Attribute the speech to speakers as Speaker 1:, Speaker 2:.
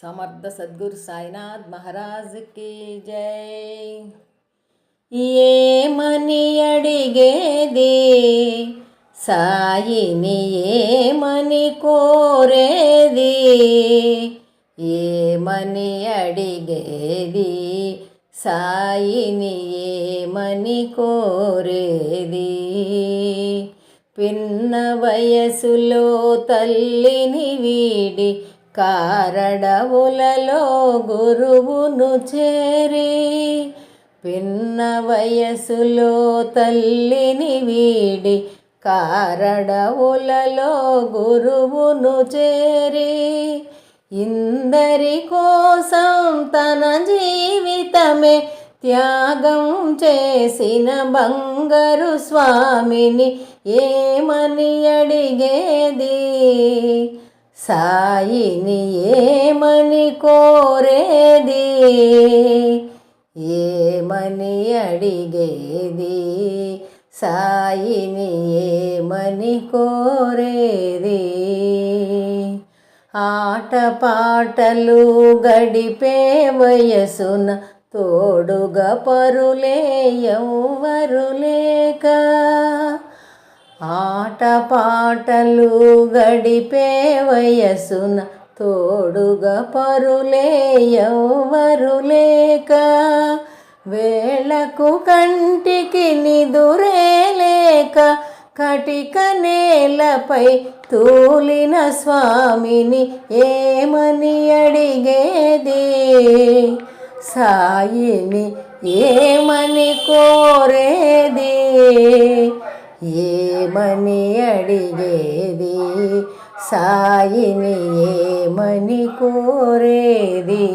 Speaker 1: సమర్థ సద్గురు సాయినాథ్ మహారాజ్ కి జై. ఏమని అడిగేది సాయిని, ఏమని కోరేది, ఏమని అడిగేది సాయిని, ఏమని కోరేది. పిన్న వయసులో తల్లిని వీడి కారడవులలో గురువును చేరి, పిన్న వయసులో తల్లిని వీడి కారడవులలో గురువును చేరి, ఇందరి కోసం తన జీవితమే త్యాగం చేసిన బంగారు స్వామిని ఏమని అడిగేది సాయిని, ఏమని కోరేది, ఏమని అడిగేది సాయిని, ఏమని కోరేది. ఆటపాటలు గడిపే వయసున తోడుగా పరులే ఎవ్వరు లేక, ఆటపాటలు గడిపే వయసున తోడుగా పరులే ఎవ్వరు లేక, వేళకు కంటికి నిదురే లేక కటిక నేలపై తూలిన స్వామిని ఏమని అడిగేది సాయిని, ఏమని కోరేది, ఏమని అడిగేది సాయిని, ఏమని కోరేది.